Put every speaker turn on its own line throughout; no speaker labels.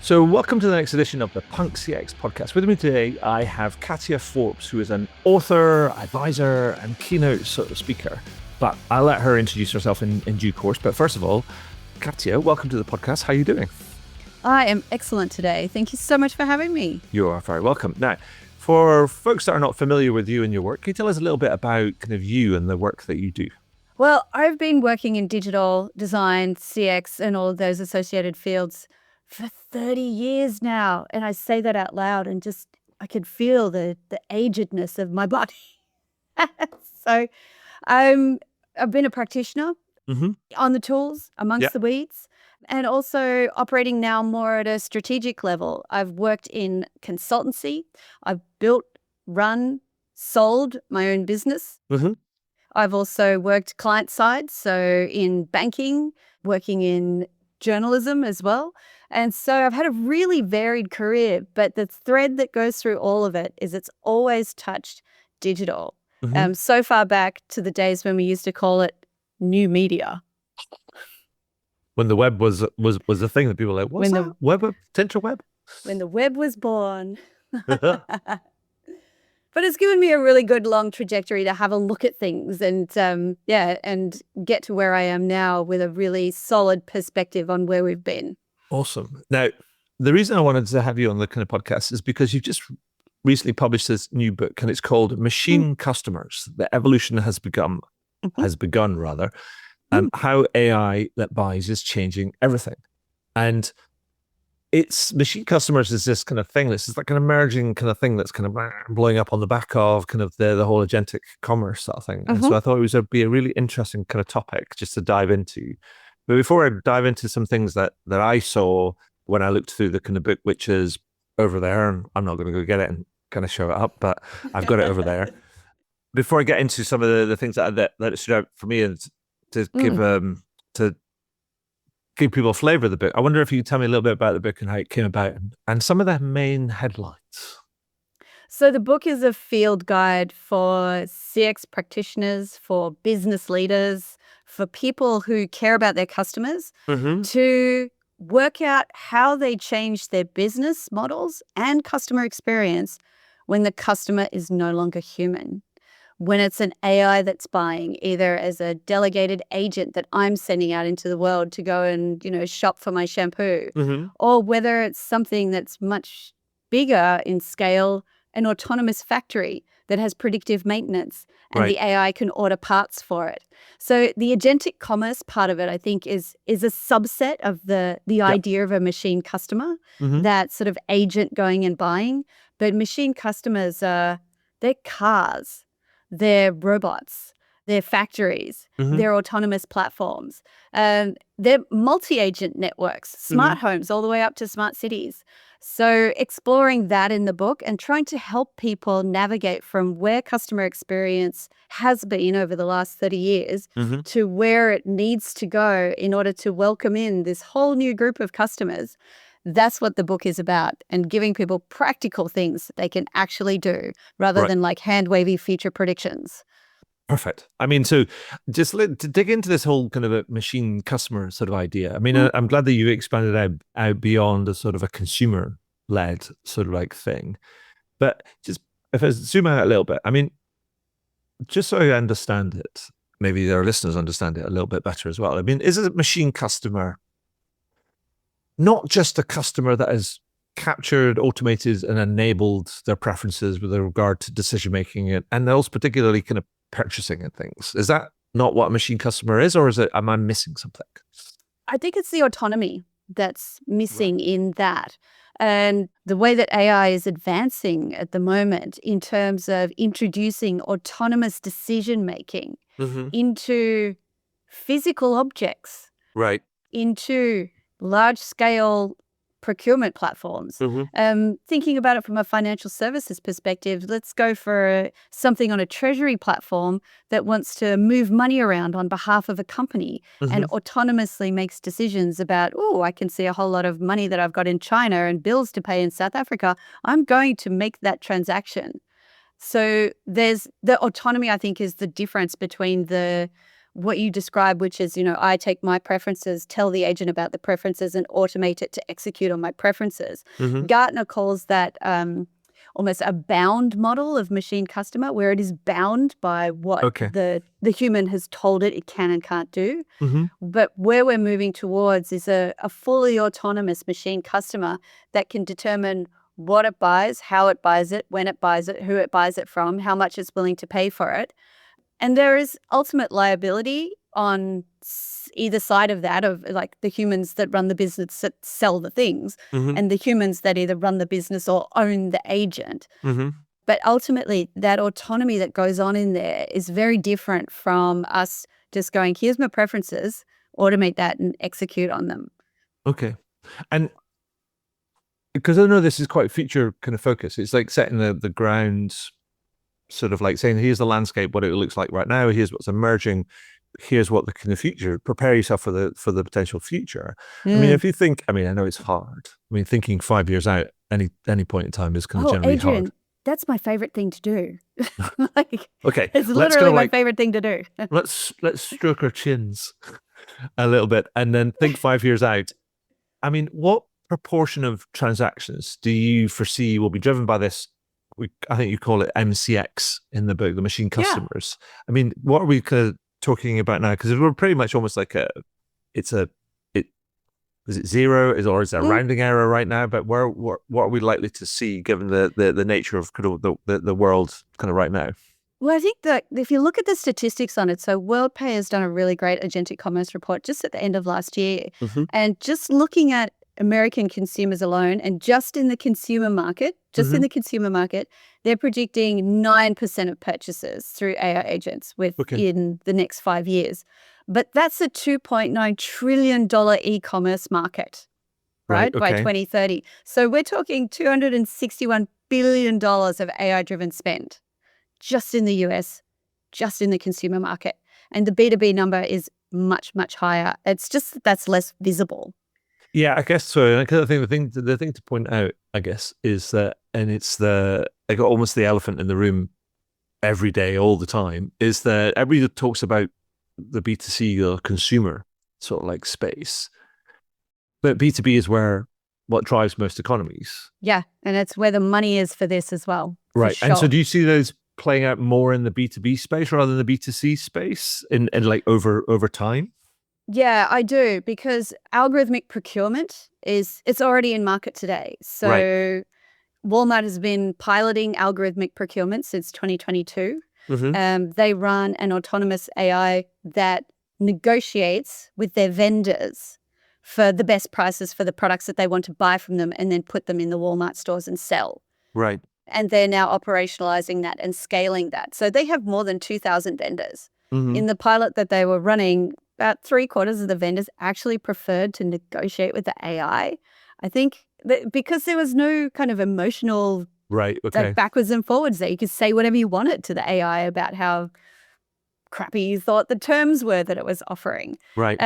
So welcome to the next edition of the Punk CX podcast. With me today, I have Katja Forbes, who is an author, advisor, and keynote sort of speaker. But I'll let her introduce herself in due course. But first of all, Katja, welcome to the podcast. How are you doing?
I am excellent today. Thank you so much for having me.
You are very welcome. Now, for folks that are not familiar with you and your work, can you tell us a little bit about kind of you and the work that you do?
Well, I've been working in digital design, CX, and all of those associated fields for 30 years now. And I say that out loud and just, I could feel the agedness of my body. So I've been a practitioner on the tools, amongst the weeds, and also operating now more at a strategic level. I've worked in consultancy. I've built, run, sold my own business. I've also worked client side, so in banking, working in journalism as well. And so I've had a really varied career, but the thread that goes through all of it is it's always touched digital. So far back to the days when we used to call it new media.
When the web was a thing that people were like, what's that? Web? Potential web?
When the web was born. But it's given me a really good long trajectory to have a look at things and and get to where I am now with a really solid perspective on where we've been.
Awesome. Now, the reason I wanted to have you on the kind of podcast is because you've just recently published this new book, and it's called Machine Customers: The Evolution Has Begun, how AI that buys is changing everything. And it's Machine Customers is this kind of thing. This is like an emerging kind of thing that's kind of blowing up on the back of kind of the whole agentic commerce sort of thing. And so I thought it would be a really interesting kind of topic just to dive into. But before I dive into some things that I saw when I looked through the kind of book, which is over there, and I'm not going to go get it and kind of show it up, but I've got it over there. Before I get into some of the things that stood out for me and to give people a flavor of the book, I wonder if you could tell me a little bit about the book and how it came about and some of the main headlines.
So the book is a field guide for CX practitioners, for business leaders, for people who care about their customers to work out how they change their business models and customer experience when the customer is no longer human. When it's an AI that's buying, either as a delegated agent that I'm sending out into the world to go and, shop for my shampoo, or whether it's something that's much bigger in scale, an autonomous factory that has predictive maintenance and the AI can order parts for it. So the agentic commerce part of it, I think, is a subset of the idea of a machine customer, that sort of agent going and buying. But machine customers they're cars. They're robots, they're factories, they're autonomous platforms, they're multi-agent networks, smart homes, all the way up to smart cities. So exploring that in the book and trying to help people navigate from where customer experience has been over the last 30 years to where it needs to go in order to welcome in this whole new group of customers. That's what the book is about, and giving people practical things that they can actually do rather than like hand-wavy future predictions.
Perfect. I mean, so just to dig into this whole kind of a machine customer sort of idea. I mean, I'm glad that you expanded out beyond a sort of a consumer-led sort of like thing. But just if I zoom out a little bit, I mean, just so I understand it, maybe our listeners understand it a little bit better as well. I mean, is a machine customer not just a customer that has captured, automated, and enabled their preferences with regard to decision-making and also particularly kind of purchasing and things? Is that not what a machine customer is, or am I missing something?
I think it's the autonomy that's missing in that. And the way that AI is advancing at the moment in terms of introducing autonomous decision-making into physical objects, into large-scale procurement platforms. Thinking about it from a financial services perspective, let's go for something on a treasury platform that wants to move money around on behalf of a company and autonomously makes decisions about, I can see a whole lot of money that I've got in China and bills to pay in South Africa. I'm going to make that transaction. So there's the autonomy, I think, is the difference between what you describe, which is, I take my preferences, tell the agent about the preferences, and automate it to execute on my preferences. Gartner calls that almost a bound model of machine customer, where it is bound by what the human has told it can and can't do. But where we're moving towards is a fully autonomous machine customer that can determine what it buys, how it buys it, when it buys it, who it buys it from, how much it's willing to pay for it. And there is ultimate liability on either side of that, of like the humans that run the business that sell the things and the humans that either run the business or own the agent. But ultimately, that autonomy that goes on in there is very different from us just going, here's my preferences, automate that and execute on them.
Okay. And because I know this is quite feature kind of focus, it's like setting the ground, sort of like saying, here's the landscape, what it looks like right now, here's what's emerging, here's what the kind of future, prepare yourself for the potential future. I mean, if you think, I know it's hard. I mean, thinking 5 years out, any point in time is kind of generally
Adrian,
hard.
That's my favorite thing to do.
Okay.
It's literally my favorite thing to do.
let's stroke our chins a little bit and then think 5 years out. I mean, what proportion of transactions do you foresee will be driven by this? I think you call it MCX in the book, the machine customers. Yeah. I mean, what are we kind of talking about now? Because we're pretty much almost like is it zero? Or is it a rounding error right now? But what are we likely to see given the nature of kind of the world kind of right now?
Well, I think that if you look at the statistics on it, so WorldPay has done a really great agentic commerce report just at the end of last year. And just looking at American consumers alone, and just in the consumer market, they're predicting 9% of purchases through AI agents within the next 5 years. But that's a $2.9 trillion e-commerce market, right? By 2030. So we're talking $261 billion of AI-driven spend just in the US, just in the consumer market. And the B2B number is much, much higher. It's just that's less visible.
Yeah, I guess so. I think the thing to point out, I guess, is that, and it's almost the elephant in the room every day, all the time, is that everybody talks about the B2C or consumer sort of like space, but B2B is what drives most economies.
Yeah, and it's where the money is for this as well.
Right.
Sure.
And so do you see those playing out more in the B2B space rather than the B2C space in like over time?
Yeah, I do, because algorithmic procurement it's already in market today. So Walmart has been piloting algorithmic procurement since 2022. They run an autonomous AI that negotiates with their vendors for the best prices for the products that they want to buy from them and then put them in the Walmart stores and sell.
Right.
And they're now operationalizing that and scaling that. So they have more than 2,000 vendors. In the pilot that they were running, about 3/4 of the vendors actually preferred to negotiate with the AI. I think that because there was no kind of emotional like backwards and forwards there. You could say whatever you wanted to the AI about how crappy you thought the terms were that it was offering.
Right.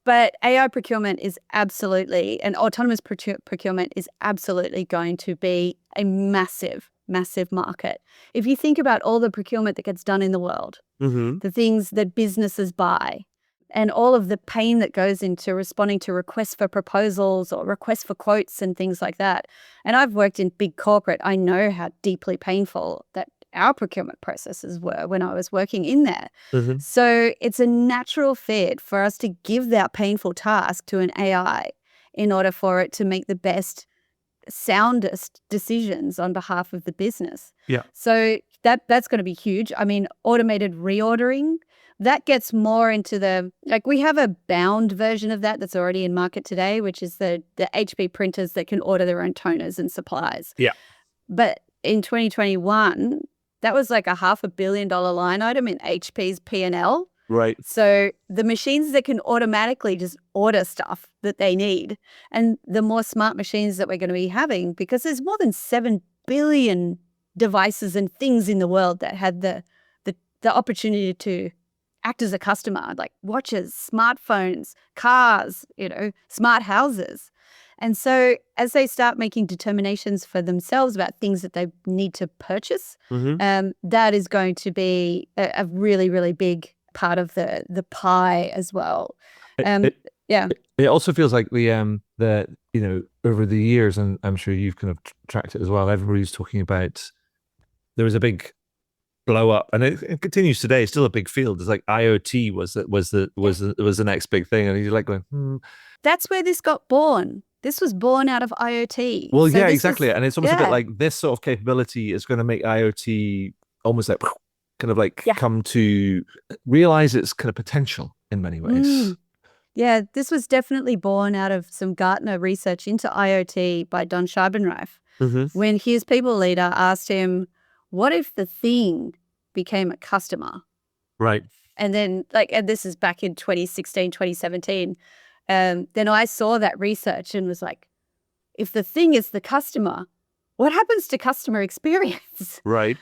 But AI procurement is absolutely, and autonomous procurement is absolutely going to be a massive, massive market. If you think about all the procurement that gets done in the world, the things that businesses buy, and all of the pain that goes into responding to requests for proposals or requests for quotes and things like that. And I've worked in big corporate. I know how deeply painful that our procurement processes were when I was working in there. So it's a natural fit for us to give that painful task to an AI in order for it to make the best, soundest decisions on behalf of the business.
Yeah.
So that's going to be huge. I mean, automated reordering, that gets more into we have a bound version of that's already in market today, which is the HP printers that can order their own toners and supplies.
Yeah.
But in 2021, that was like a $500 million line item in HP's P&L.
Right.
So the machines that can automatically just order stuff that they need, and the more smart machines that we're going to be having, because there's more than 7 billion devices and things in the world that had the opportunity to act as a customer, like watches, smartphones, cars, smart houses. And so as they start making determinations for themselves about things that they need to purchase, that is going to be a really, really big part of the pie as well.
It,
Um,
it,
yeah.
it also feels like the over the years, and I'm sure you've kind of tracked it as well. Everybody's talking about there was a big blow up, and it continues today. It's still a big field. It's like IoT was the next big thing, and you're like going,
That's where this got born. This was born out of IoT.
Well,
So
yeah,
this
exactly.
was,
And it's almost a bit like this sort of capability is going to make IoT almost like kind of like
yeah.
come to realize its kind of potential in many ways.
Yeah, this was definitely born out of some Gartner research into IoT by Don Scheibenreif, when his people leader asked him, what if the thing became a customer?
Right.
And then, and this is back in 2016, 2017. Then I saw that research and was like, if the thing is the customer, what happens to customer experience?
Right.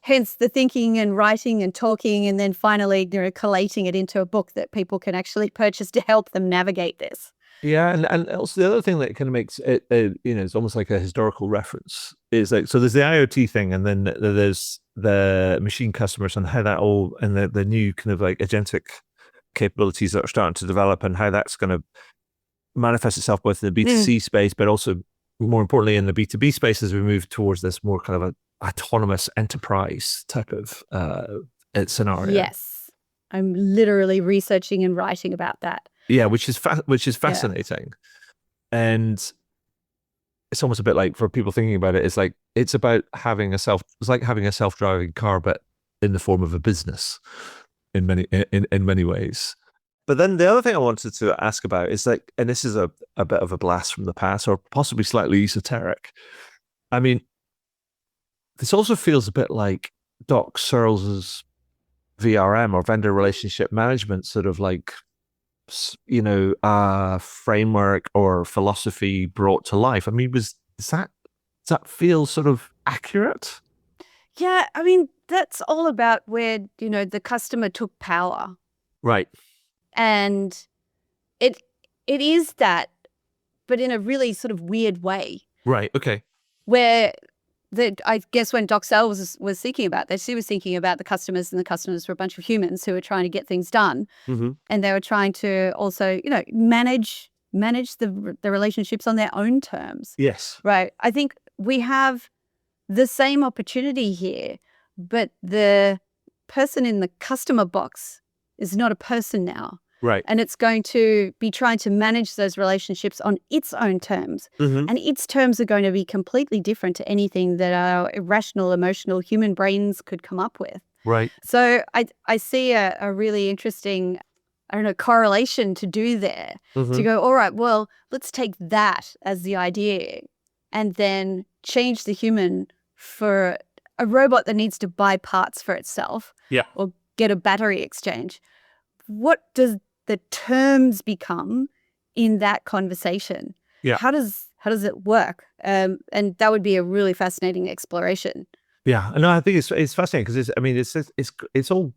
Hence the thinking and writing and talking, and then finally, collating it into a book that people can actually purchase to help them navigate this.
Yeah, and also the other thing that kind of makes it, it's almost like a historical reference is like, so there's the IoT thing, and then there's the machine customers and how that all, and the new kind of like agentic capabilities that are starting to develop, and how that's going to manifest itself both in the B2C space, but also more importantly in the B2B space as we move towards this more kind of a autonomous enterprise type of scenario.
Yes, I'm literally researching and writing about that.
Yeah, which is fascinating, and it's almost a bit like, for people thinking about it, it's about having it's like having a self-driving car, but in the form of a business in many ways. But then the other thing I wanted to ask about is like, and this is a bit of a blast from the past, or possibly slightly esoteric. I mean, this also feels a bit like Doc Searles's VRM, or vendor relationship management, sort of like, framework or philosophy brought to life. I mean, does that feel sort of accurate?
Yeah, I mean, that's all about where, the customer took power.
Right.
And it is that, but in a really sort of weird way.
Right. Okay.
Where I guess when Doc Searles was thinking about this, she was thinking about the customers, and the customers were a bunch of humans who were trying to get things done. And they were trying to also, manage the relationships on their own terms.
Yes.
Right. I think we have the same opportunity here, but the person in the customer box is not a person now.
Right.
And it's going to be trying to manage those relationships on its own terms. And its terms are going to be completely different to anything that our irrational, emotional human brains could come up with.
Right.
So I see a really interesting, correlation to do there. To go, all right, well, let's take that as the idea and then change the human for a robot that needs to buy parts for itself.
Yeah.
Or get a battery exchange. What does the terms become in that conversation?
Yeah.
How does it work? And that would be a really fascinating exploration.
Yeah. No, I think it's fascinating because it's all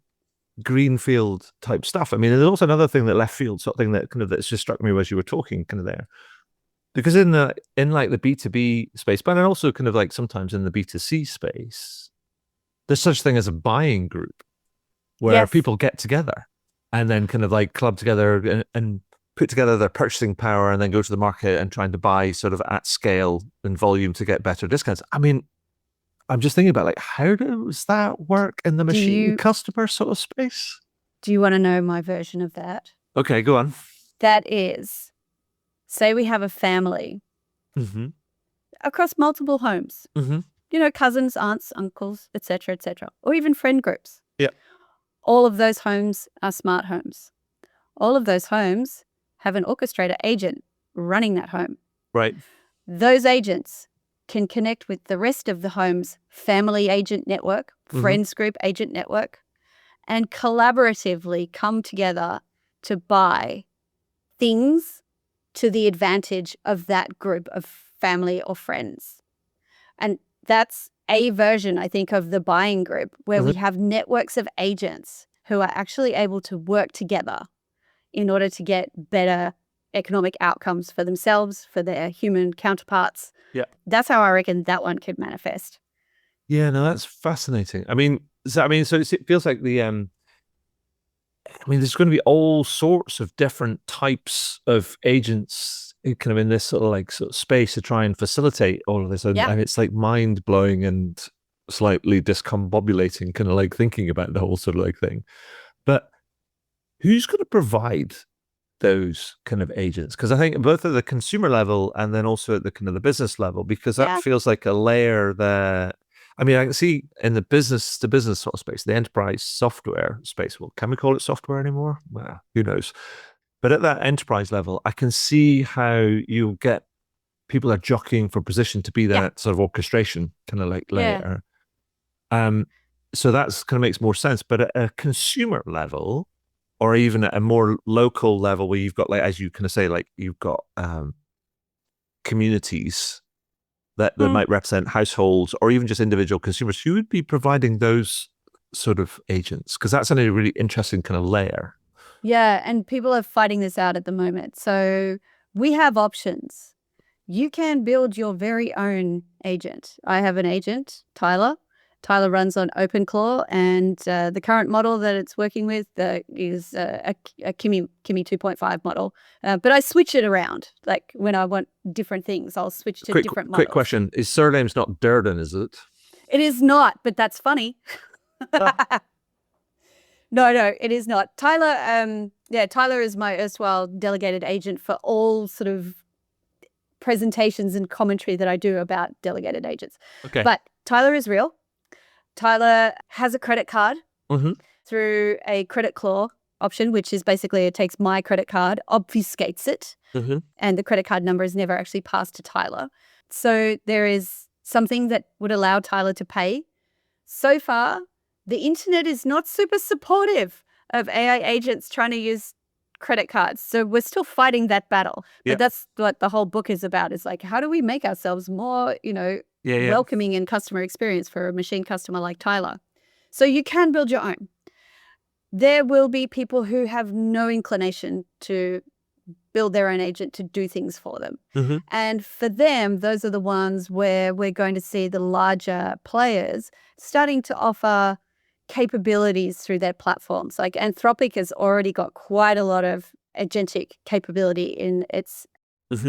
greenfield type stuff. I mean, there's also another thing, that left field sort of thing that's just struck me as you were talking kind of there. Because in like the B2B space, but then also kind of like sometimes in the B2C space, there's such thing as a buying group where people get together and then kind of like club together and put together their purchasing power, and then go to the market and trying to buy sort of at scale and volume to get better discounts. I mean, I'm just thinking about like, how does that work in the machine customer sort of space?
Do you want to know my version of that?
Okay, go on.
That is, say we have a family across multiple homes, cousins, aunts, uncles, etc., or even friend groups.
Yeah.
All of those homes are smart homes. All of those homes have an orchestrator agent running that home.
Right.
Those agents can connect with the rest of the home's family agent network, friends group agent network, and collaboratively come together to buy things to the advantage of that group of family or friends. And that's a version, I think, of the buying group, where we have networks of agents who are actually able to work together in order to get better economic outcomes for themselves, for their human counterparts.
Yeah.
That's how I reckon that one could manifest.
Yeah, no, that's fascinating. So it feels like I mean, there's going to be all sorts of different types of agents kind of in this sort of like sort of space to try and facilitate all of this.
Yeah.
And it's like mind blowing and slightly discombobulating, kind of like thinking about the whole sort of like thing. But who's going to provide those kind of agents? Because I think both at the consumer level and then also at the kind of the business level, because that
Yeah.
feels like a layer that I mean, I can see in the business to business sort of space, the enterprise software space. Well, can we call it software anymore? Well, who knows? But at that enterprise level, I can see how you get people are jockeying for position to be
Yeah.
that sort of orchestration kind of like
Yeah.
layer. Um, so that's kind of makes more sense. But at a consumer level, or even at a more local level, where you've got like, as you kind of say, like you've got communities that
Mm.
might represent households or even just individual consumers, who would be providing those sort of agents? Because that's a really interesting kind of layer.
Yeah. And people are fighting this out at the moment. So we have options. You can build your very own agent. I have an agent, Tyler. Tyler runs on OpenClaw, and the current model that it's working with is a Kimi 2.5 model. But I switch it around. Like when I want different things, I'll switch to different
Quick
models.
question: His surname's not Durden, is it?
It is not, but that's funny.
Ah.
No, it is not. Tyler, Tyler is my erstwhile delegated agent for all sort of presentations and commentary that I do about delegated agents.
Okay.
But Tyler is real. Tyler has a credit card through a credit claw option, which is basically it takes my credit card, obfuscates it, and the credit card number is never actually passed to Tyler. So there is something that would allow Tyler to pay. So far, the internet is not super supportive of AI agents trying to use credit cards. So we're still fighting that battle. But that's what the whole book is about, is like, how do we make ourselves more, welcoming in customer experience for a machine customer like Tyler? So you can build your own. There will be people who have no inclination to build their own agent to do things for them. And for them, those are the ones where we're going to see the larger players starting to offer capabilities through their platforms. Like Anthropic has already got quite a lot of agentic capability in its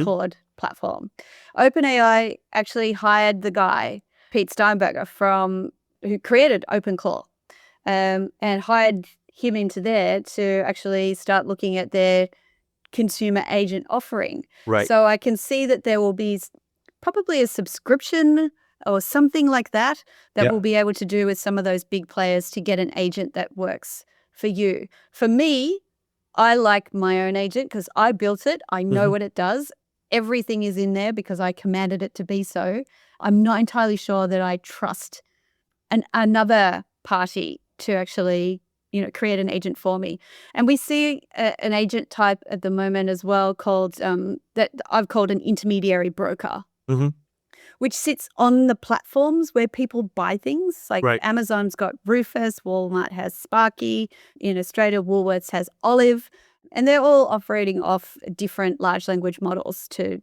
Claude platform. OpenAI actually hired the guy, Pete Steinberger, who created OpenClaw, and hired him into there to actually start looking at their consumer agent offering.
Right.
So I can see that there will be probably a subscription or something like that we'll be able to do with some of those big players to get an agent that works for you. For me, I like my own agent because I built it. I know what it does. Everything is in there because I commanded it to be so. I'm not entirely sure that I trust another party to actually create an agent for me. And we see an agent type at the moment as well called that I've called an intermediary broker, which sits on the platforms where people buy things. Like Amazon's got Rufus, Walmart has Sparky, in Australia, Woolworths has Olive, and they're all operating off different large language models to,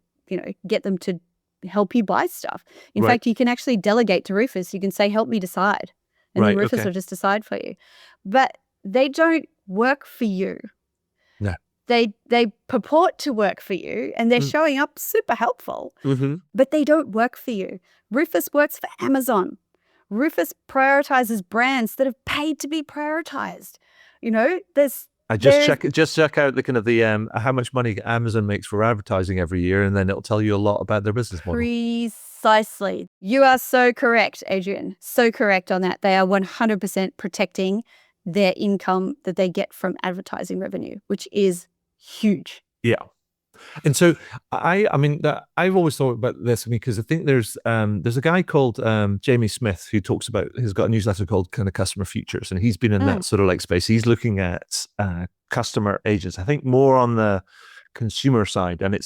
get them to help you buy stuff. In fact, you can actually delegate to Rufus. You can say, help me decide. And then Rufus will just decide for you. But they don't work for you.
No.
They purport to work for you, and they're showing up super helpful, but they don't work for you. Rufus works for Amazon. Rufus prioritizes brands that have paid to be prioritized.
Just check out the kind of the how much money Amazon makes for advertising every year, and then it'll tell you a lot about their business model.
Precisely. You are so correct, Adrian. So correct on that. They are 100% protecting their income that they get from advertising revenue, which is huge.
Yeah. And so I mean, I've always thought about this because I think there's a guy called Jamie Smith who talks about, he's got a newsletter called kind of Customer Futures, and he's been in that sort of like space. He's looking at customer agents, I think more on the consumer side, and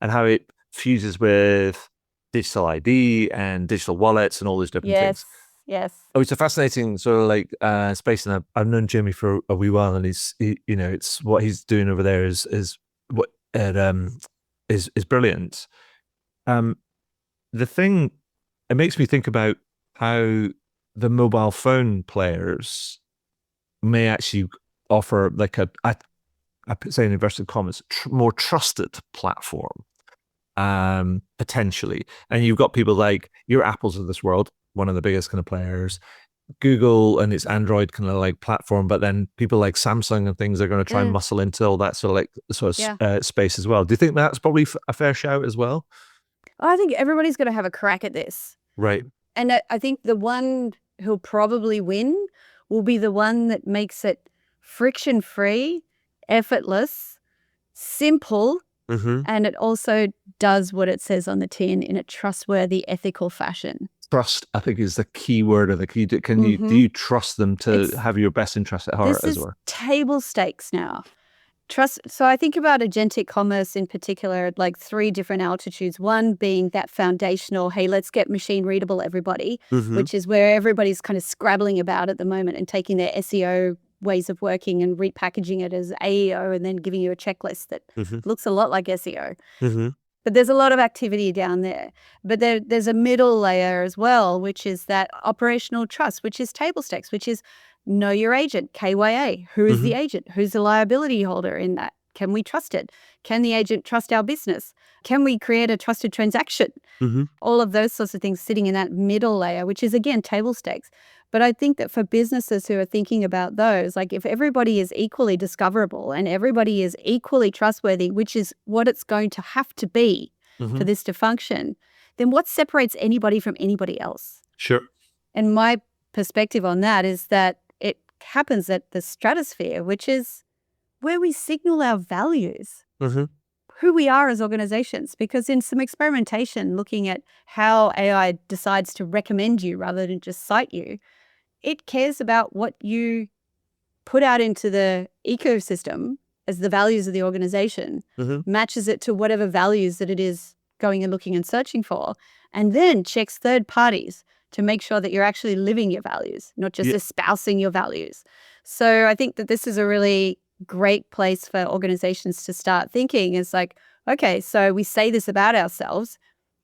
how it fuses with digital ID and digital wallets and all those different things.
Yes.
Oh, it's a fascinating sort of like space, and I've known Jamie for a wee while, and it's what he's doing over there is what is brilliant. The thing, it makes me think about how the mobile phone players may actually offer like I put say in inverted commas, more trusted platform, potentially. And you've got people like your Apples of this world, one of the biggest kind of players, Google and its Android kind of like platform, but then people like Samsung and things are going to try and muscle into all that sort of like space as well. Do you think that's probably a fair shout as well?
I think everybody's going to have a crack at this.
Right.
And I think the one who'll probably win will be the one that makes it friction-free, effortless, simple, and it also does what it says on the tin in a trustworthy, ethical fashion.
Trust, I think, is the key word of the key. Do you trust them to have your best interest at heart as well?
This is table stakes now. Trust. So I think about agentic commerce in particular at like 3 different altitudes. One being that foundational, hey, let's get machine readable, everybody, which is where everybody's kind of scrabbling about at the moment and taking their SEO ways of working and repackaging it as AEO and then giving you a checklist that looks a lot like SEO. But there's a lot of activity down there. But there's a middle layer as well, which is that operational trust, which is table stakes, which is know your agent, KYA. Who is the agent? Who's the liability holder in that? Can we trust it? Can the agent trust our business? Can we create a trusted transaction? All of those sorts of things sitting in that middle layer, which is, again, table stakes. But I think that for businesses who are thinking about those, like if everybody is equally discoverable and everybody is equally trustworthy, which is what it's going to have to be for this to function, then what separates anybody from anybody else?
Sure.
And my perspective on that is that it happens at the stratosphere, which is where we signal our values, who we are as organizations. Because in some experimentation, looking at how AI decides to recommend you rather than just cite you, it cares about what you put out into the ecosystem as the values of the organization, matches it to whatever values that it is going and looking and searching for, and then checks third parties to make sure that you're actually living your values, not just espousing your values. So I think that this is a really great place for organizations to start thinking. It's like, okay, so we say this about ourselves.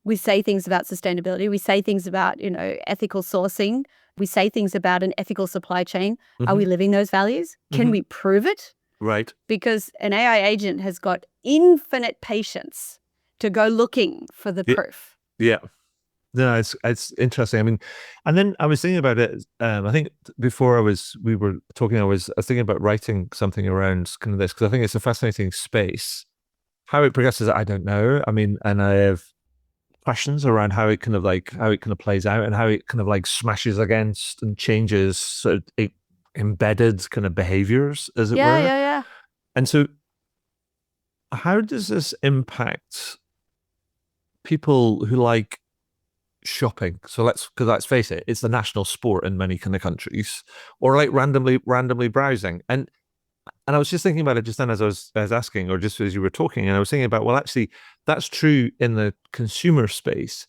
We say things about sustainability. We say things about, ethical sourcing. We say things about an ethical supply chain. Are we living those values? Can we prove it?
Right.
Because an AI agent has got infinite patience to go looking for the proof.
Yeah. No, it's interesting. I mean, and then I was thinking about it. I think before we were talking, I was thinking about writing something around kind of this because I think it's a fascinating space. How it progresses, I don't know. I mean, and I have questions around how it kind of plays out and how it kind of like smashes against and changes sort of embedded kind of behaviors, as it were.
Yeah.
And so, how does this impact people who like shopping? So because let's face it, it's the national sport in many kind of countries, or like randomly browsing. And I was just thinking about it just then as I was asking, or just as you were talking, and I was thinking about, well, actually, that's true in the consumer space,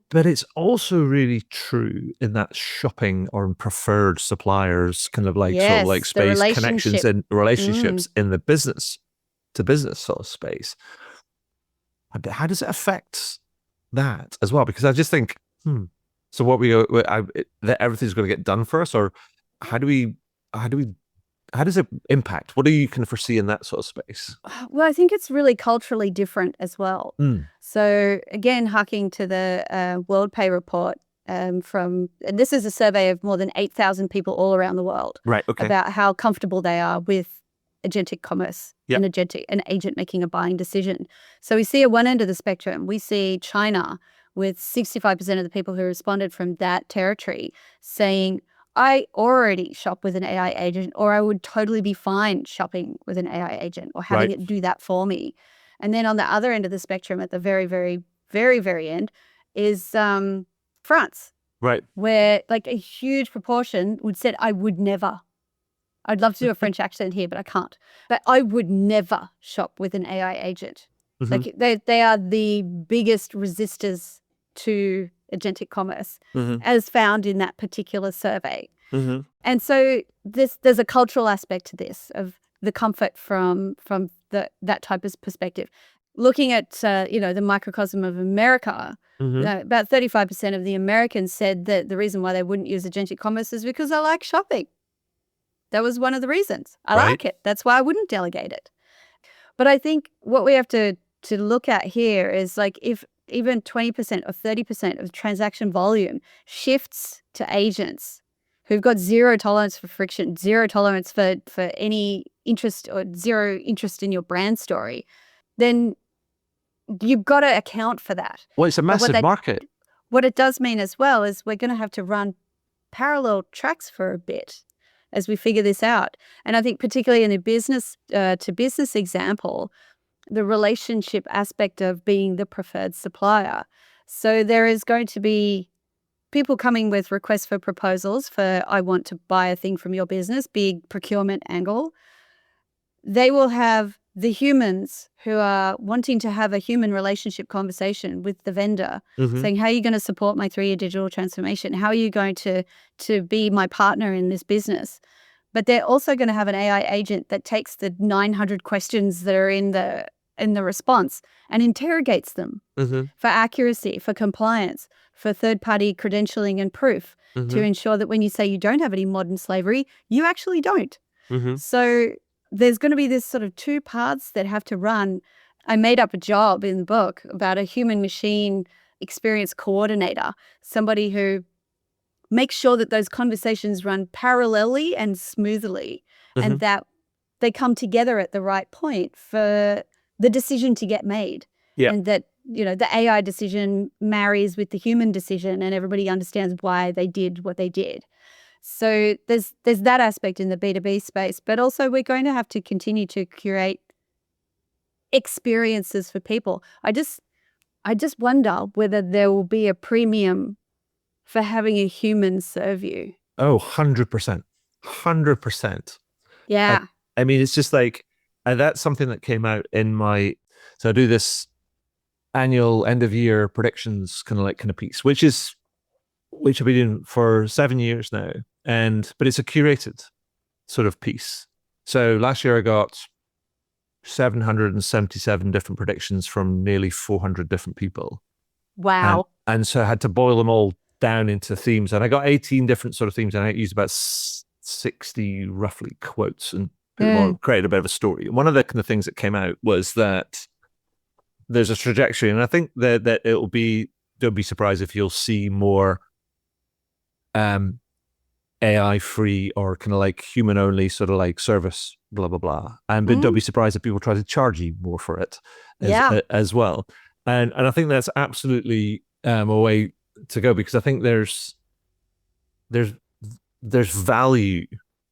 but it's also really true in that shopping or preferred suppliers kind of like sort of like space connections and relationships in the business to business sort of space. How does it affect that as well? Because I just think, so what that everything's going to get done for us, or how does it impact? What do you kind of foresee in that sort of space?
Well, I think it's really culturally different as well. So again, harking to the World Pay report and this is a survey of more than 8,000 people all around the world,
right? Okay.
About how comfortable they are with agentic commerce and an agent making a buying decision. So we see at one end of the spectrum, we see China with 65% of the people who responded from that territory saying, I already shop with an AI agent, or I would totally be fine shopping with an AI agent or having it do that for me. And then on the other end of the spectrum, at the very, very, very, very end, is France.
Right.
Where like a huge proportion would said, I would never. I'd love to do a French accent here, but I can't. But I would never shop with an AI agent. Like they are the biggest resistors to agentic commerce as found in that particular survey. And so there's a cultural aspect to this of the comfort from that type of perspective. Looking at the microcosm of America, about 35% of the Americans said that the reason why they wouldn't use agentic commerce is because they like shopping. That was one of the reasons. I
Right.
like it. That's why I wouldn't delegate it. But I think what we have to look at here is like if even 20% or 30% of transaction volume shifts to agents who've got zero tolerance for friction, zero tolerance for any interest or zero interest in your brand story, then you've got to account for that.
Well, it's a massive market.
What it does mean as well is we're going to have to run parallel tracks for a bit as we figure this out. And I think particularly in a business to business example, the relationship aspect of being the preferred supplier. So there is going to be people coming with requests for proposals for, I want to buy a thing from your business, big procurement angle. They will have the humans who are wanting to have a human relationship conversation with the vendor, saying, how are you going to support my 3-year digital transformation? How are you going to be my partner in this business? But they're also going to have an AI agent that takes the 900 questions that are in the response and interrogates them for accuracy, for compliance, for third-party credentialing and proof to ensure that when you say you don't have any modern slavery, you actually don't. So there's going to be this sort of two paths that have to run. I made up a job in the book about a human-machine experience coordinator, somebody who makes sure that those conversations run parallelly and smoothly and that they come together at the right point for the decision to get made.
Yeah.
And that, the AI decision marries with the human decision and everybody understands why they did what they did. So there's that aspect in the B2B space, but also we're going to have to continue to curate experiences for people. I just wonder whether there will be a premium for having a human serve you.
Oh, 100%. 100%.
Yeah.
I mean, it's just like, and that's something that came out in so I do this annual end of year predictions kind of piece, which I've been doing for 7 years now. But it's a curated sort of piece. So last year I got 777 different predictions from nearly 400 different people.
Wow.
And so I had to boil them all down into themes. And I got 18 different sort of themes, and I used about 60 roughly quotes and created a bit of a story. And one of the kind of things that came out was that there's a trajectory, and I think that don't be surprised if you'll see more AI free or kind of like human only sort of like service, blah, blah, blah. But don't be surprised if people try to charge you more for it as well. And I think that's absolutely a way to go, because I think there's value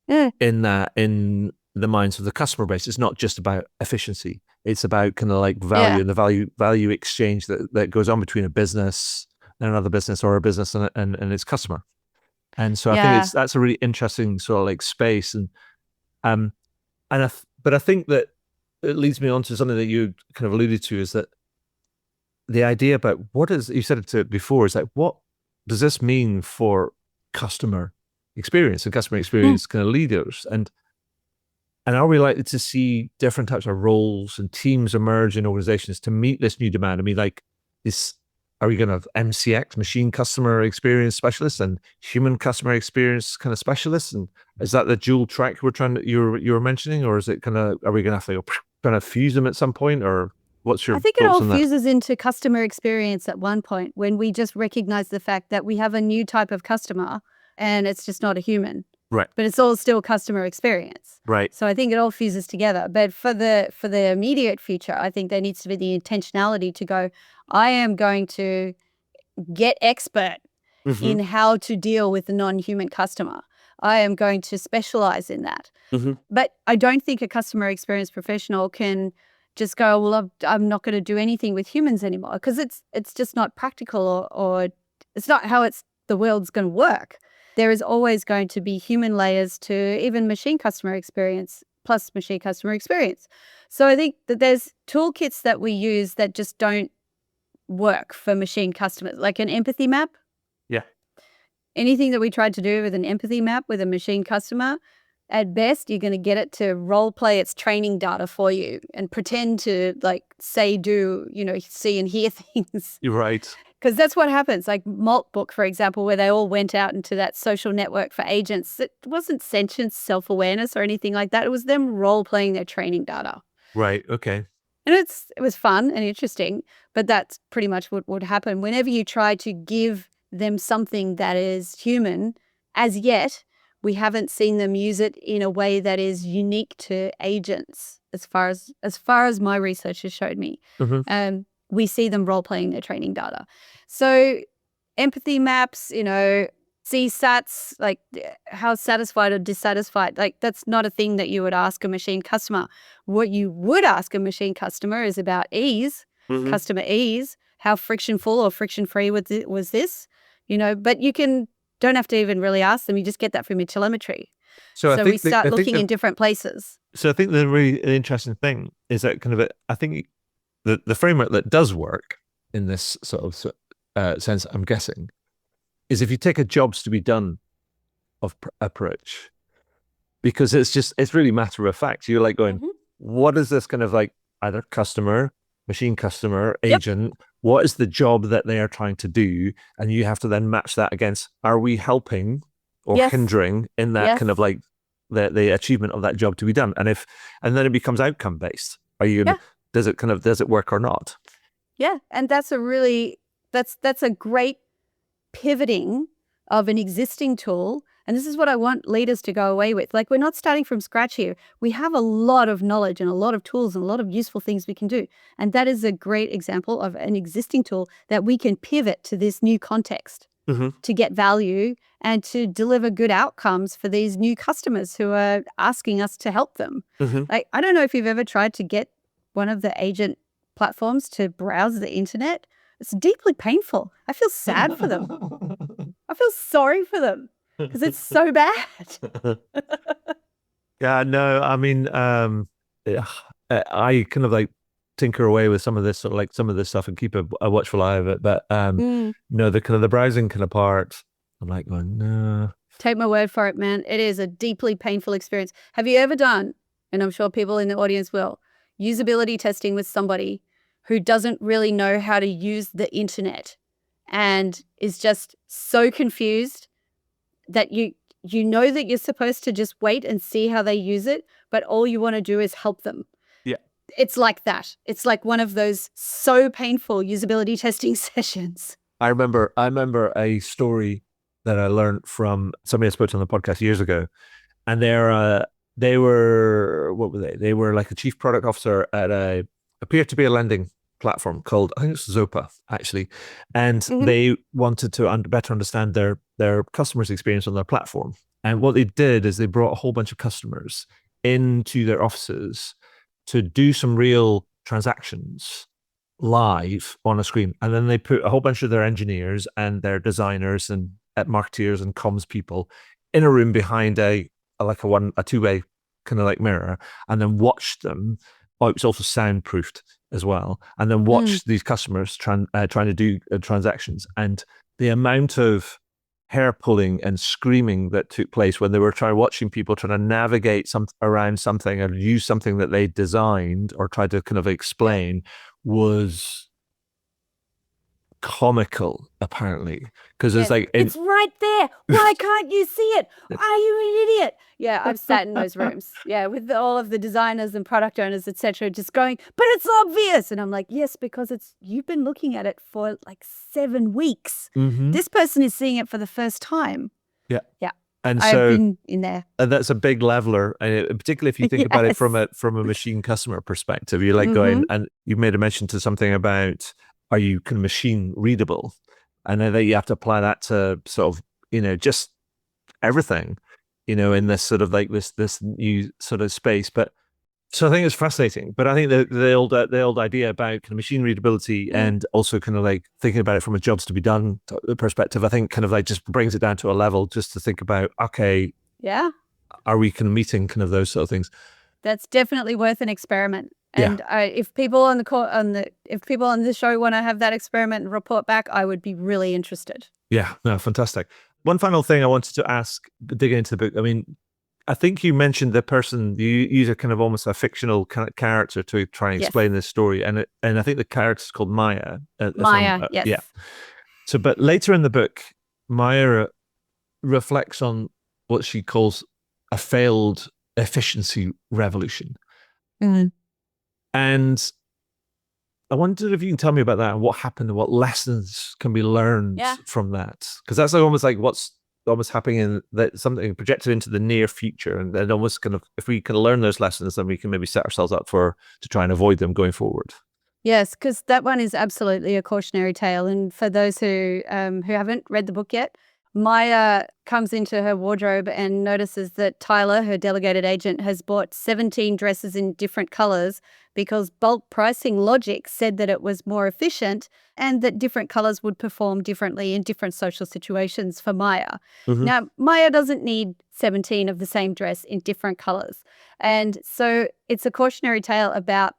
in that, in the minds of the customer base. It's not just about efficiency. It's about kind of like value and the value exchange that goes on between a business and another business, or a business and its customer. And so I think that's a really interesting sort of like space. But I think that it leads me on to something that you kind of alluded to, is that the idea about you said it before, is like, what does this mean for customer experience and customer experience kind of leaders? And are we likely to see different types of roles and teams emerge in organizations to meet this new demand? I mean, like, are we going to have MCX, machine customer experience specialists, and human customer experience kind of specialists? And is that the dual track you were mentioning, or is it are we going to have to kind of fuse them at some point, or what's your?
I think it all fuses into customer experience at one point, when we just recognize the fact that we have a new type of customer and it's just not a human.
Right.
But it's all still customer experience.
Right.
So I think it all fuses together. But for the immediate future, I think there needs to be the intentionality to go, I am going to get expert in how to deal with a non-human customer. I am going to specialize in that. But I don't think a customer experience professional can just go, well, I'm not going to do anything with humans anymore, because it's just not practical, or it's not how the world's going to work. There is always going to be human layers to even machine customer experience plus machine customer experience. So I think that there's toolkits that we use that just don't work for machine customers, like an empathy map.
Yeah.
Anything that we tried to do with an empathy map with a machine customer, at best, you're going to get it to role play its training data for you and pretend to like say, do, see and hear things.
You're right.
Because that's what happens. Like Maltbook, for example, where they all went out into that social network for agents. It wasn't sentience, self-awareness or anything like that. It was them role-playing their training data.
Right. Okay.
And it was fun and interesting, but that's pretty much what would happen. Whenever you try to give them something that is human, as yet, we haven't seen them use it in a way that is unique to agents, as far as my research has showed me.
Mm-hmm.
We see them role-playing their training data. So empathy maps, CSATs, like how satisfied or dissatisfied, like that's not a thing that you would ask a machine customer. What you would ask a machine customer is about ease, customer ease, how frictionful or friction-free was this, but don't have to even really ask them. You just get that from your telemetry. So we start looking in different places.
So I think the really interesting thing is that I think the framework that does work in this sort of sense, I'm guessing, is if you take a jobs to be done of approach, because it's really matter of fact. You're like going, what is this kind of like either customer, machine customer, agent, what is the job that they are trying to do? And you have to then match that against, are we helping or hindering in that kind of like the achievement of that job to be done? And then it becomes outcome based. Are you does it work or not?
Yeah. And that's a great pivoting of an existing tool. And this is what I want leaders to go away with. Like, we're not starting from scratch here. We have a lot of knowledge and a lot of tools and a lot of useful things we can do. And that is a great example of an existing tool that we can pivot to this new context to get value and to deliver good outcomes for these new customers who are asking us to help them. Like, I don't know if you've ever tried to get one of the agent platforms to browse the internet. It's deeply painful. I feel sad for them. I feel sorry for them because it's so bad.
Yeah, no, I mean, I kind of like tinker away with some of this stuff and keep a watchful eye of it. But no, the browsing kind of part, I'm like going, no.
Take my word for it, man. It is a deeply painful experience. Have you ever done, and I'm sure people in the audience will, usability testing with somebody who doesn't really know how to use the internet and is just so confused that you know that you're supposed to just wait and see how they use it, but all you want to do is help them.
Yeah.
It's like that. It's like one of those so painful usability testing sessions.
I remember a story that I learned from somebody I spoke to on the podcast years ago, and they were, what were they? They were like a chief product officer at appeared to be a lending platform called, I think it's Zopa, actually. And they wanted to better understand their customers' experience on their platform. And what they did is they brought a whole bunch of customers into their offices to do some real transactions live on a screen. And then they put a whole bunch of their engineers and their designers and marketeers and comms people in a room behind a two-way kind of like mirror, and then watched them. Oh, it was also soundproofed as well. And then watch these customers trying to do transactions. And the amount of hair pulling and screaming that took place when they were watching people trying to navigate around something or use something that they designed or tried to kind of explain was comical, apparently, because it's like
it's right there. Why can't you see it? Are you an idiot? Yeah, I've sat in those rooms. Yeah, with all of the designers and product owners, etc., just going, but it's obvious. And I'm like, yes, because you've been looking at it for like 7 weeks. This person is seeing it for the first time.
Yeah. And
I've been in there.
And that's a big leveler, and particularly if you think about it from a machine customer perspective. You're like going, and you made a mention to something about, are you kind of machine readable? And then you have to apply that to sort of, just everything, in this sort of like this new sort of space. But so I think it's fascinating. But I think the old idea about kind of machine readability and also kind of like thinking about it from a jobs to be done perspective, I think kind of like just brings it down to a level just to think about, okay, are we kind of meeting kind of those sort of things?
That's definitely worth an experiment. And if people on the show want to have that experiment and report back, I would be really interested.
Yeah, no, fantastic. One final thing I wanted to ask, digging into the book. I mean, I think you mentioned the person, you use a kind of almost a fictional kind of character to try and explain this story, and I think the character is called Maya.
Maya, yes.
Yeah. So, but later in the book, Maya reflects on what she calls a failed efficiency revolution.
Mm.
And I wondered if you can tell me about that and what happened and what lessons can be learned from that. Because that's almost like what's almost happening in that something projected into the near future. And then almost kind of, if we can learn those lessons, then we can maybe set ourselves up to try and avoid them going forward.
Yes, because that one is absolutely a cautionary tale. And for those who haven't read the book yet, Maya comes into her wardrobe and notices that Tyler, her delegated agent, has bought 17 dresses in different colors because bulk pricing logic said that it was more efficient and that different colors would perform differently in different social situations for Maya.
Mm-hmm.
Now, Maya doesn't need 17 of the same dress in different colors. And so it's a cautionary tale about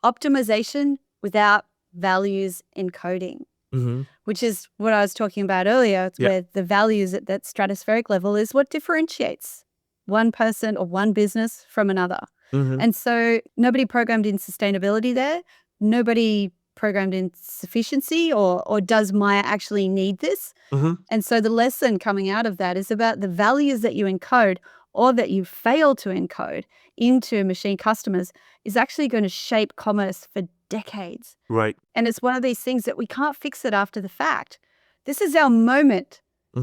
optimization without values encoding.
Mm-hmm.
Which is what I was talking about earlier, where the values at that stratospheric level is what differentiates one person or one business from another.
Mm-hmm.
And so nobody programmed in sustainability there. Nobody programmed in sufficiency or does Maya actually need this?
Mm-hmm.
And so the lesson coming out of that is about the values that you encode or that you fail to encode into machine customers is actually going to shape commerce for decades.
Right.
And it's one of these things that we can't fix it after the fact. This is our moment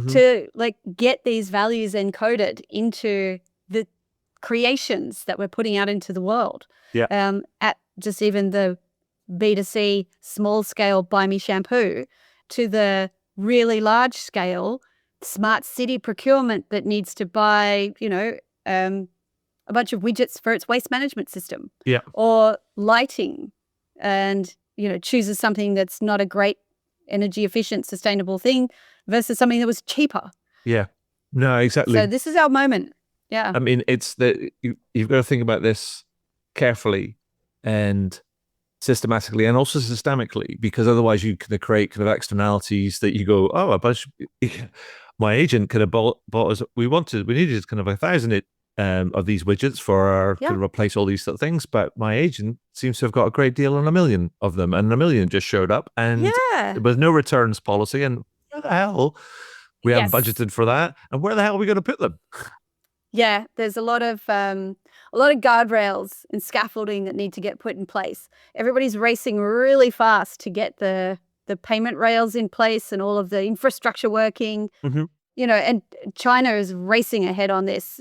to get these values encoded into the creations that we're putting out into the world.
Yeah.
At just even the B2C small scale buy me shampoo to the really large scale smart city procurement that needs to buy, a bunch of widgets for its waste management system.
Yeah.
Or lighting and, chooses something that's not a great energy efficient, sustainable thing versus something that was cheaper.
Yeah. No, exactly.
So this is our moment. Yeah.
I mean, it's you've got to think about this carefully and systematically and also systemically, because otherwise you could create kind of externalities that you go, oh, my agent could have bought us. We needed kind of 1,000 of these widgets for our to replace all these sort of things, but my agent seems to have got a great deal on 1 million of them, and 1 million just showed up, and with no returns policy, and where the hell we haven't budgeted for that, and where the hell are we going to put them?
Yeah, there's a lot of guardrails and scaffolding that need to get put in place. Everybody's racing really fast to get the payment rails in place and all of the infrastructure working.
Mm-hmm.
And China is racing ahead on this.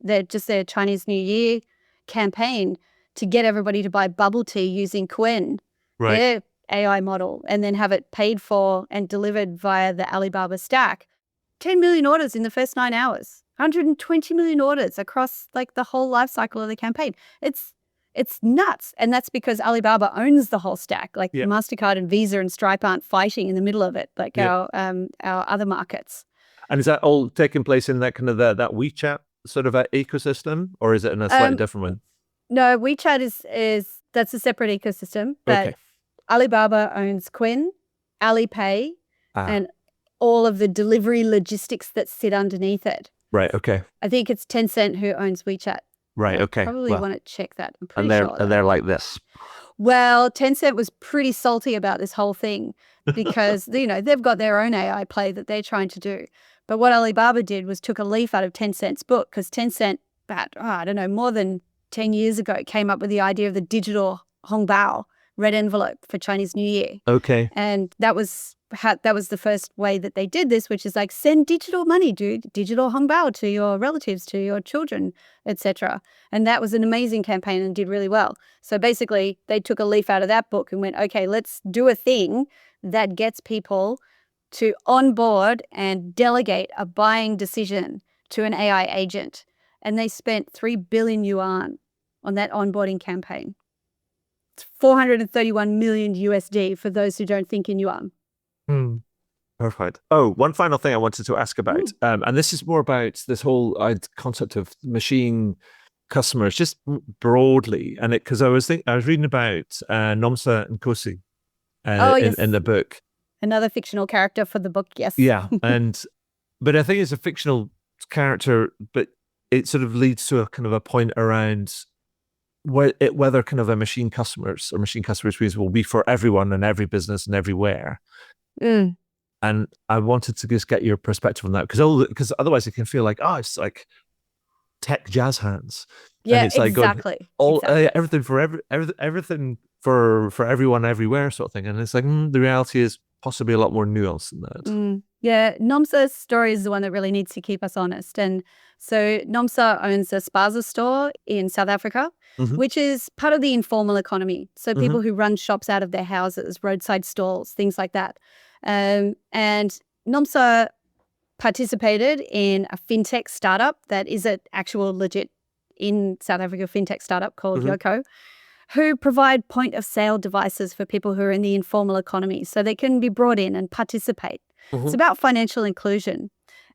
Their Chinese New Year campaign to get everybody to buy bubble tea using Quen, their AI model, and then have it paid for and delivered via the Alibaba stack. 10 million orders in the first 9 hours. 120 million orders across the whole life cycle of the campaign. It's nuts. And that's because Alibaba owns the whole stack. MasterCard and Visa and Stripe aren't fighting in the middle of it our other markets.
And is that all taking place in that kind of that WeChat sort of ecosystem, or is it in a slightly different one?
No, WeChat is that's a separate ecosystem, but Alibaba owns Quen, Alipay, and all of the delivery logistics that sit underneath it.
Right. Okay.
I think it's Tencent who owns WeChat.
Right. Okay.
Probably want to check that. I'm pretty
sure.
And
they're like this.
Well, Tencent was pretty salty about this whole thing because they've got their own AI play that they're trying to do. But what Alibaba did was took a leaf out of Tencent's book, because Tencent, more than 10 years ago, came up with the idea of the digital hongbao, red envelope for Chinese New Year.
Okay.
And that was the first way that they did this, which is send digital money, digital hongbao to your relatives, to your children, etc. And that was an amazing campaign and did really well. So basically, they took a leaf out of that book and went, okay, let's do a thing that gets people to onboard and delegate a buying decision to an AI agent. And they spent 3 billion yuan on that onboarding campaign. It's 431 million USD for those who don't think in yuan.
Perfect. Oh, one final thing I wanted to ask about, and this is more about this whole concept of machine customers, just broadly, and because I was reading about Nomsa and Kosi in the book.
Another fictional character for the book, yes.
Yeah, but I think it's a fictional character, but it sort of leads to a kind of a point around whether kind of a machine customers or machine customer experience will be for everyone and every business and everywhere. And I wanted to just get your perspective on that because otherwise it can feel like, oh, it's like tech jazz hands. And
Yeah,
it's like going
exactly.
all
Exactly.
everything for everything for everyone everywhere sort of thing. And it's like the reality is possibly a lot more nuanced than that.
Yeah, Nomsa's story is the one that really needs to keep us honest. And so Nomsa owns a spaza store in South Africa, which is part of the informal economy. So people who run shops out of their houses, roadside stalls, things like that. And Nomsa participated in a fintech startup that is an actual legit in South Africa fintech startup called Yoko, who provide point of sale devices for people who are in the informal economy so they can be brought in and participate. It's about financial inclusion.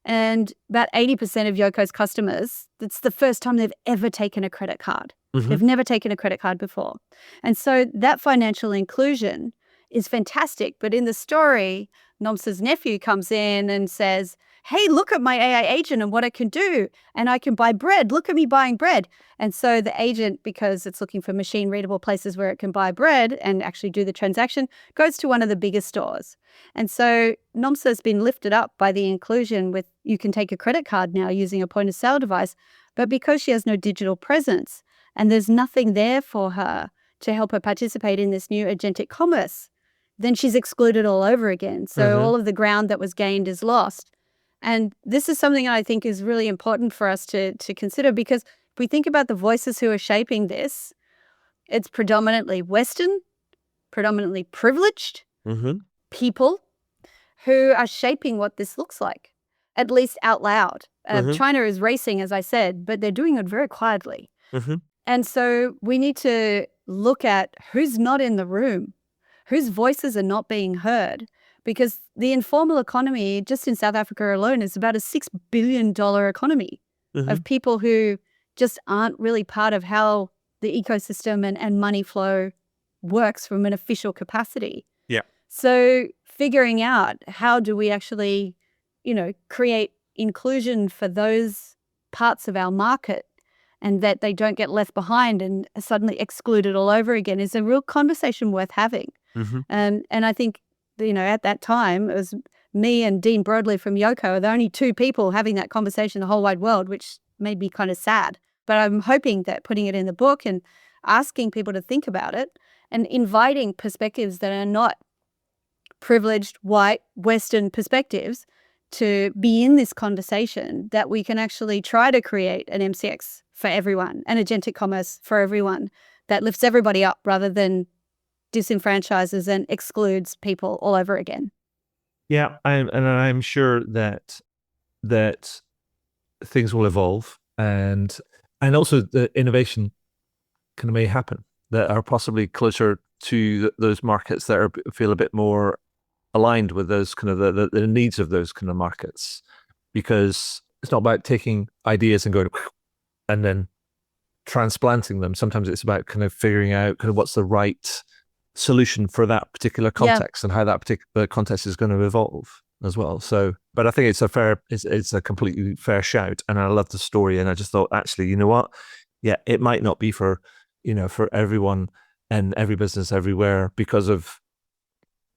And about 80% of Yoko's customers, it's the first time they've ever taken a credit card. They've never taken a credit card before. And so that financial inclusion is fantastic. But in the story, Nomsa's nephew comes in and says, hey, look at my AI agent and what it can do. And I can buy bread. Look at me buying bread. And so the agent, because it's looking for machine readable places where it can buy bread and actually do the transaction, goes to one of the biggest stores. And so Nomsa has been lifted up by the inclusion with you can take a credit card now using a point of sale device. But because she has no digital presence and there's nothing there for her to help her participate in this new agentic commerce, then she's excluded all over again. So all of the ground that was gained is lost. And this is something I think is really important for us to consider, because if we think about the voices who are shaping this, it's predominantly Western, predominantly privileged people who are shaping what this looks like, at least out loud. China is racing, as I said, but they're doing it very quietly. And so we need to look at who's not in the room, whose voices are not being heard, because the informal economy, just in South Africa alone, is about a $6 billion economy of people who just aren't really part of how the ecosystem and money flow works from an official capacity.
Yeah.
So figuring out how do we actually, create inclusion for those parts of our market and that they don't get left behind and suddenly excluded all over again is a real conversation worth having. And I think, at that time, it was me and Dean Broadley from Yoko are the only two people having that conversation in the whole wide world, which made me kind of sad. But I'm hoping that putting it in the book and asking people to think about it and inviting perspectives that are not privileged, white, Western perspectives to be in this conversation, that we can actually try to create an MCX for everyone, an agentic commerce for everyone that lifts everybody up rather than disenfranchises and excludes people all over again.
Yeah, I'm sure that things will evolve, and also the innovation kind of may happen that are possibly closer to those markets that feel a bit more aligned with those kind of the needs of those kind of markets, because it's not about taking ideas and going and then transplanting them. Sometimes it's about kind of figuring out kind of what's the right solution for that particular context and how that particular context is going to evolve as well. So, but I think it's a completely fair shout, and I love the story. And I just thought, actually, you know what? Yeah, it might not be for everyone and every business everywhere because of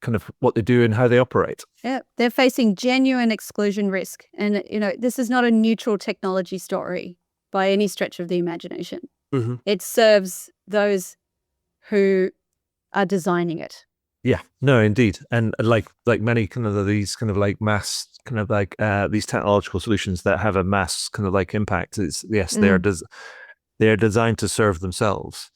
kind of what they do and how they operate.
Yeah, they're facing genuine exclusion risk. And, this is not a neutral technology story by any stretch of the imagination. It serves those who are designing it.
Yeah, no, indeed. And like many kind of these kind of like mass kind of like these technological solutions that have a mass kind of like impact, is they're designed to serve themselves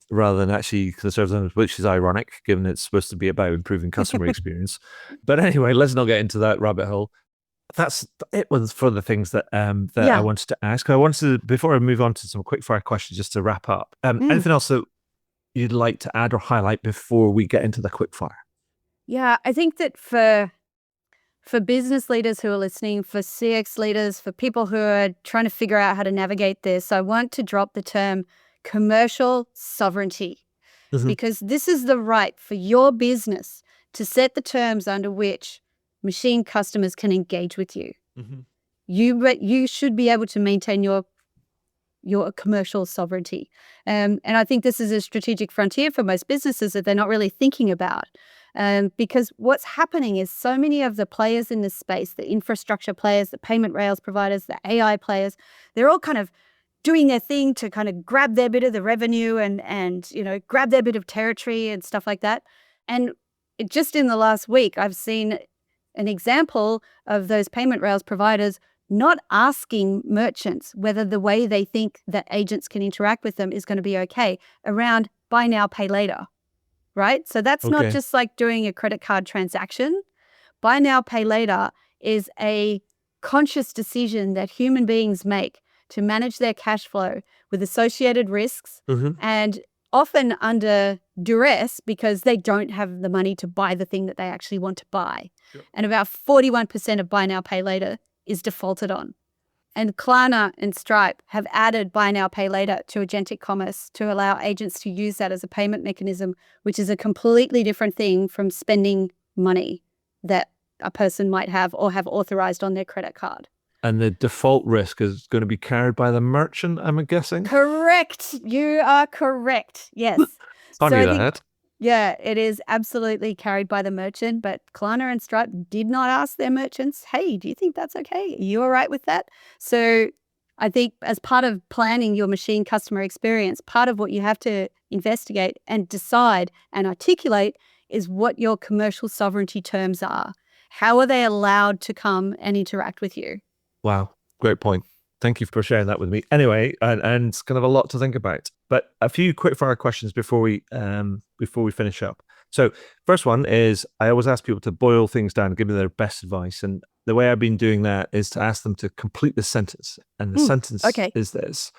rather than actually serve them, which is ironic given it's supposed to be about improving customer experience. But anyway, let's not get into that rabbit hole. That's it was for the things that I wanted to ask. I wanted to, before I move on to some quick fire questions, just to wrap up. Anything else that you'd like to add or highlight before we get into the quick fire?
Yeah, I think that for business leaders who are listening, for CX leaders, for people who are trying to figure out how to navigate this, I want to drop the term commercial sovereignty, because this is the right for your business to set the terms under which machine customers can engage with you. You should be able to maintain your commercial sovereignty. And I think this is a strategic frontier for most businesses that they're not really thinking about. Because what's happening is so many of the players in this space, the infrastructure players, the payment rails providers, the AI players, they're all kind of doing their thing to kind of grab their bit of the revenue and grab their bit of territory and stuff like that. And just in the last week, I've seen an example of those payment rails providers not asking merchants whether the way they think that agents can interact with them is going to be okay around buy now, pay later, right? So that's not just like doing a credit card transaction. Buy now, pay later is a conscious decision that human beings make to manage their cash flow with associated risks and often under duress because they don't have the money to buy the thing that they actually want to buy. Sure. And about 41% of buy now, pay later is defaulted on. And Klarna and Stripe have added buy now, pay later to agentic commerce to allow agents to use that as a payment mechanism, which is a completely different thing from spending money that a person might have or have authorized on their credit card.
And the default risk is going to be carried by the merchant, I'm guessing?
Correct. You are correct. Yes.
Funny that.
Yeah, it is absolutely carried by the merchant, but Klarna and Stripe did not ask their merchants, hey, do you think that's okay? Are you all right with that? So I think as part of planning your machine customer experience, part of what you have to investigate and decide and articulate is what your commercial sovereignty terms are. How are they allowed to come and interact with you?
Wow, great point. Thank you for sharing that with me. Anyway, and it's kind of a lot to think about. But a few quick fire questions before we finish up. So first one is I always ask people to boil things down, give me their best advice. And the way I've been doing that is to ask them to complete the sentence. And the sentence is this.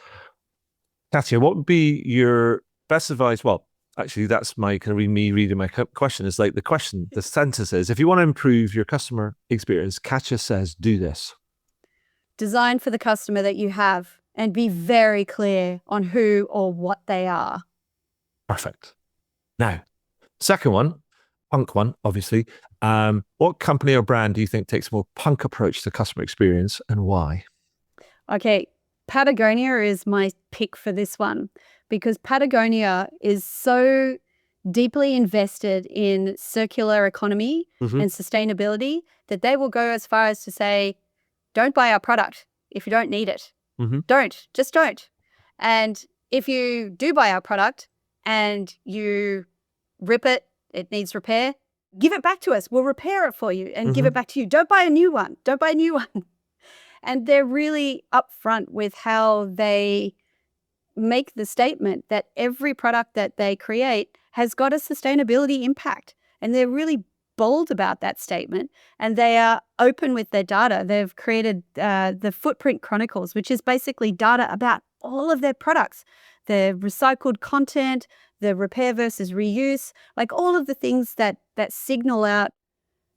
Katja, what would be your best advice? Well, actually, that's my kind of me reading my question. Is like the sentence is, if you want to improve your customer experience, Katja says, do this.
Design for the customer that you have and be very clear on who or what they are.
Perfect. Now, second one, punk one, obviously. What company or brand do you think takes a more punk approach to customer experience and why?
Okay, Patagonia is my pick for this one because Patagonia is so deeply invested in circular economy and sustainability that they will go as far as to say, don't buy our product if you don't need it. Just don't. And if you do buy our product and you rip it, it needs repair, give it back to us. We'll repair it for you and give it back to you. Don't buy a new one. Don't buy a new one. And they're really upfront with how they make the statement that every product that they create has got a sustainability impact. And they're really bold about that statement, and they are open with their data. They've created the Footprint Chronicles, which is basically data about all of their products, the recycled content, the repair versus reuse, like all of the things that signal out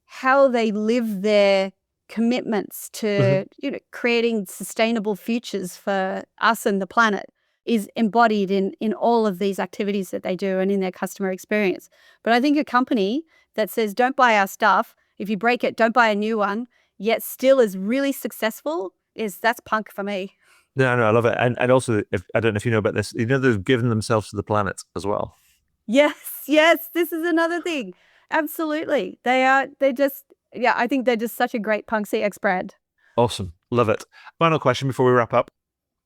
how they live their commitments to creating sustainable futures for us and the planet is embodied in all of these activities that they do and in their customer experience. But I think a company that says, don't buy our stuff, if you break it, don't buy a new one, yet still is really successful, that's punk for me.
No, I love it. And also, I don't know if you know about this, they've given themselves to the planet as well.
Yes, this is another thing. Absolutely. I think they're just such a great punk CX brand.
Awesome. Love it. Final question before we wrap up.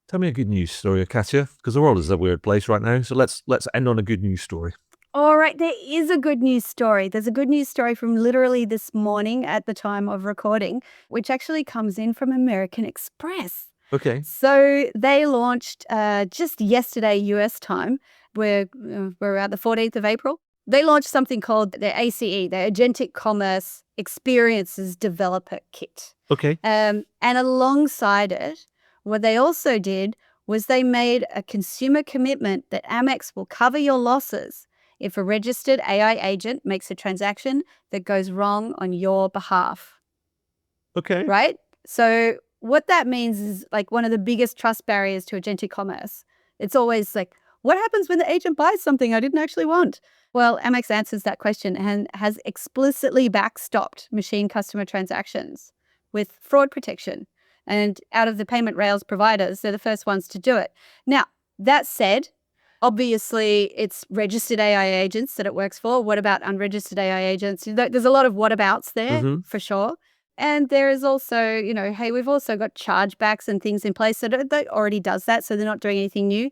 Tell me a good news story, Katja, because the world is a weird place right now. So let's end on a good news story.
All right, there is a good news story. There's a good news story from literally this morning at the time of recording, which actually comes in from American Express.
Okay.
So they launched just yesterday US time. We're at the 14th of April. They launched something called the ACE, the Agentic Commerce Experiences Developer Kit.
Okay.
And alongside it, what they also did was they made a consumer commitment that Amex will cover your losses if a registered AI agent makes a transaction that goes wrong on your behalf.
Okay.
Right? So what that means is like one of the biggest trust barriers to agentic commerce. It's always like, what happens when the agent buys something I didn't actually want? Well, Amex answers that question and has explicitly backstopped machine customer transactions with fraud protection. And out of the payment rails providers, they're the first ones to do it. Now, that said, Obviously, it's registered AI agents that it works for. What about unregistered AI agents? There's a lot of whatabouts there for sure. And there is also, hey, we've also got chargebacks and things in place that already does that. So they're not doing anything new.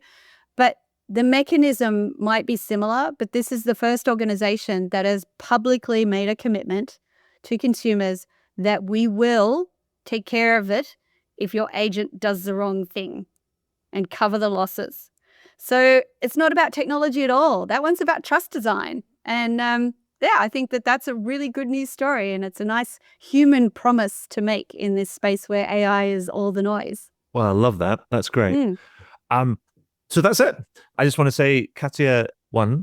But the mechanism might be similar, but this is the first organization that has publicly made a commitment to consumers that we will take care of it if your agent does the wrong thing and cover the losses. So it's not about technology at all. That one's about trust design. And I think that's a really good news story. And it's a nice human promise to make in this space where AI is all the noise.
Well, I love that. That's great. So that's it. I just want to say, Katja,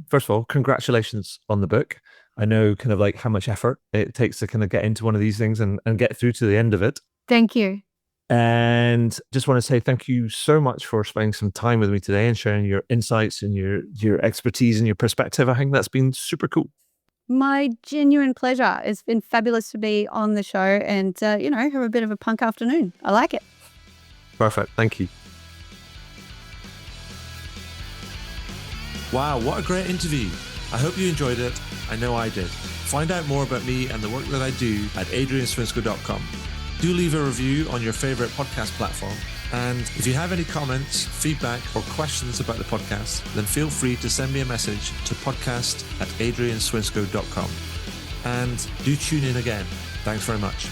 first of all, congratulations on the book. I know kind of like how much effort it takes to kind of get into one of these things and get through to the end of it.
Thank you.
And just want to say thank you so much for spending some time with me today and sharing your insights and your expertise and your perspective. I think that's been super cool.
My genuine pleasure. It's been fabulous to be on the show and, have a bit of a punk afternoon. I like it.
Perfect. Thank you.
Wow, what a great interview. I hope you enjoyed it. I know I did. Find out more about me and the work that I do at adrianswinscoe.com. Do leave a review on your favorite podcast platform. And if you have any comments, feedback, or questions about the podcast, then feel free to send me a message to podcast@adrianswinscoe.com. And do tune in again. Thanks very much.